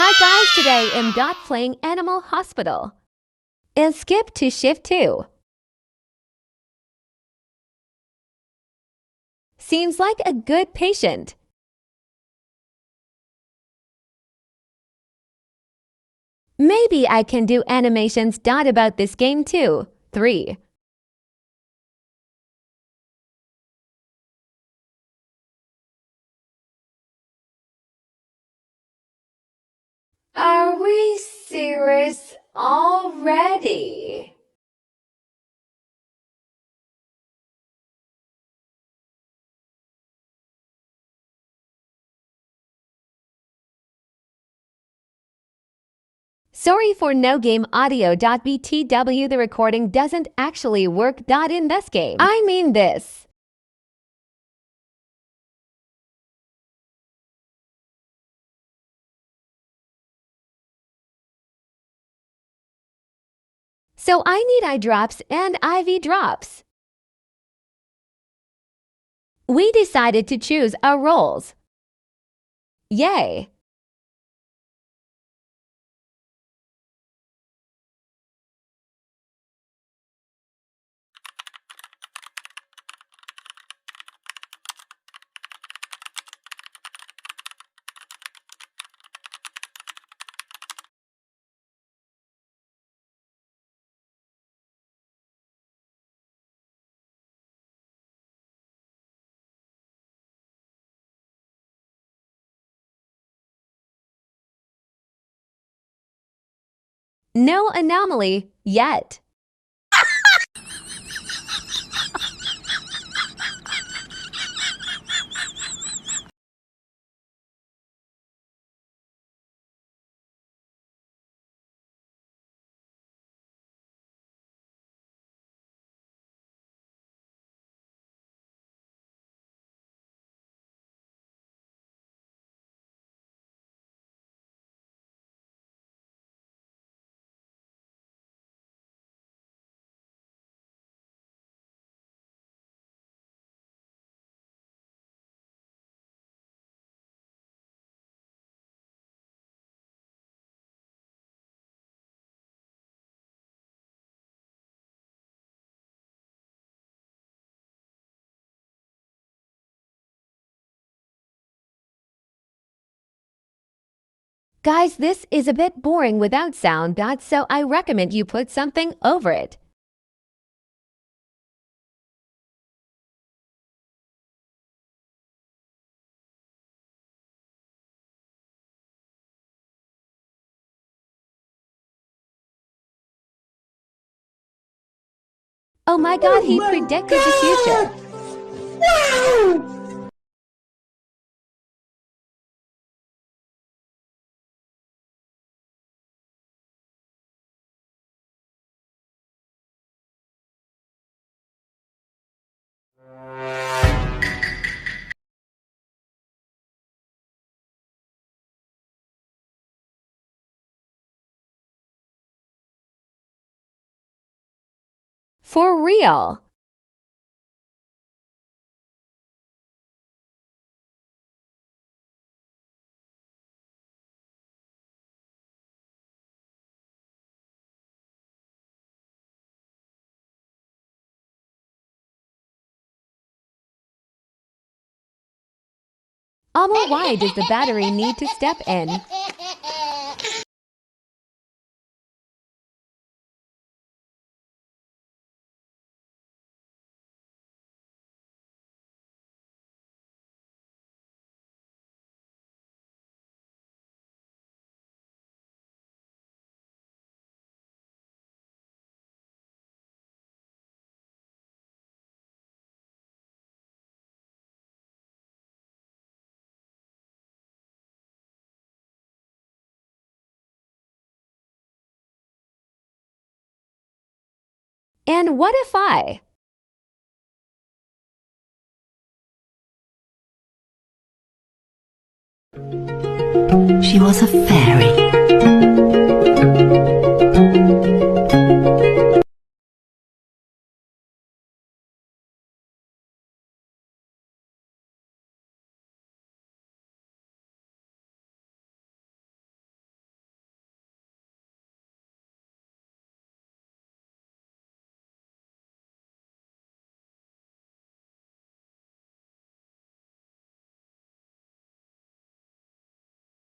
Hi guys, today I'm playing Animal Hospital. And skip to shift 2. Seems like a good patient. Maybe I can do animations about this game too. 3. Are we serious already? Sorry for no game audio. BTW, the recording doesn't actually work. In this game. I mean this. So I need eye drops and IV drops. We decided to choose our roles. Yay! No anomaly yet. Guys, this is a bit boring without sound, so I recommend you put something over it. Oh my god, he predicted the future. Wow! For real. Why does the battery need to step in? And what if I? She was a fairy.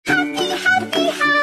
Happy, happy, happy.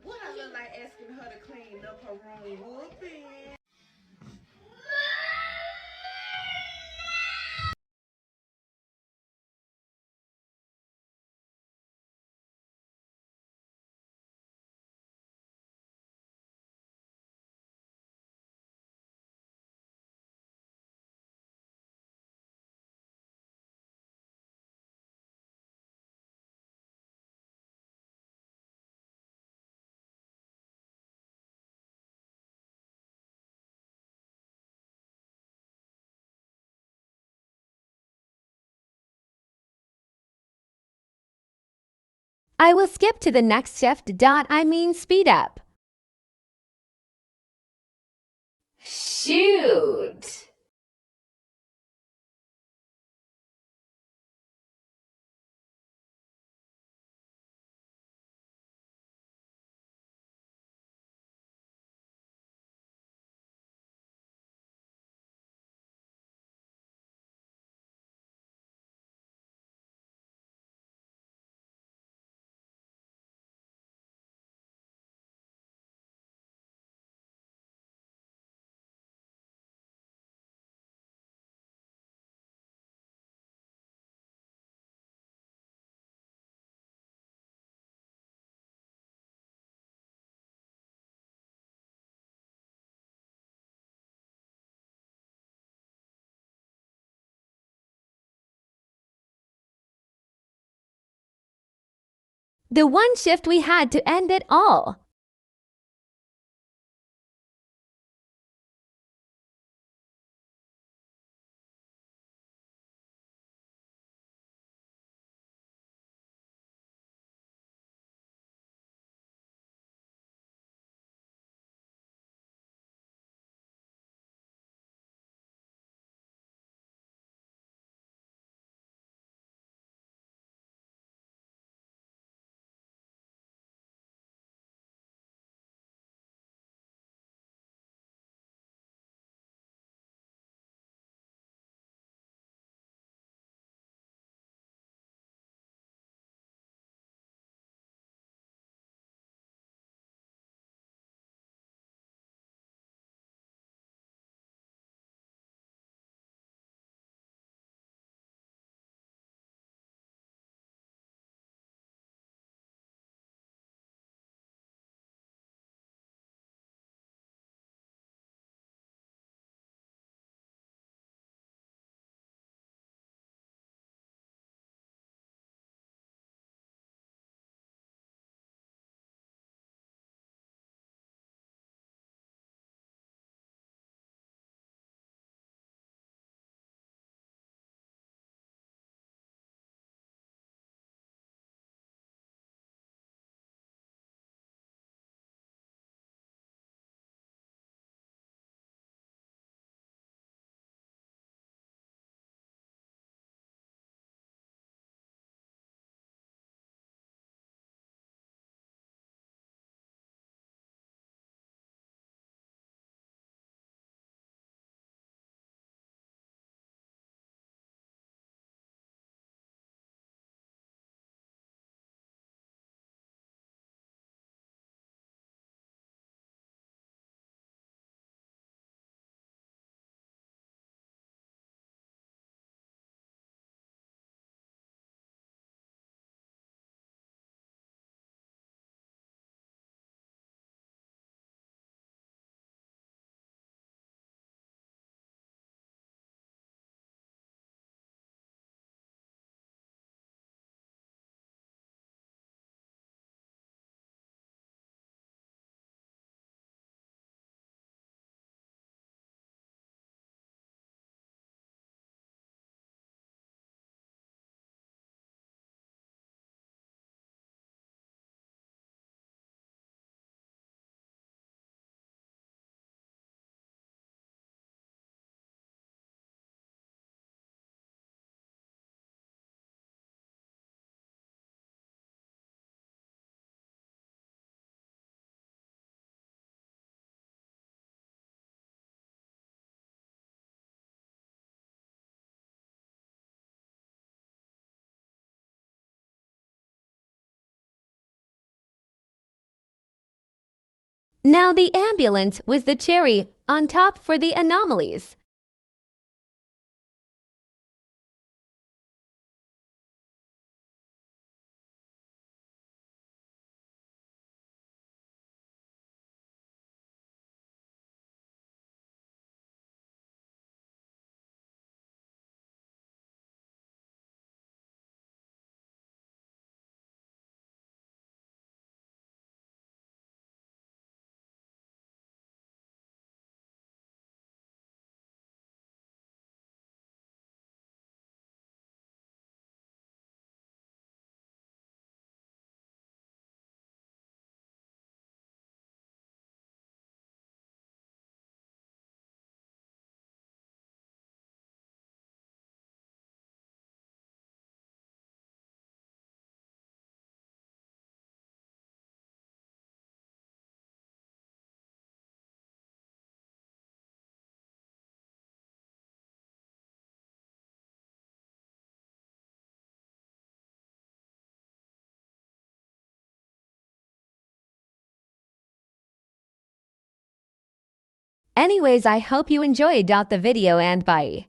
What I look like asking her to clean up her room? Whooping. I will skip to the next shift. I mean speed up. Shoot! The one shift we had to end it all. Now the ambulance was the cherry on top for the anomalies. Anyways, I hope you enjoyed the video and bye.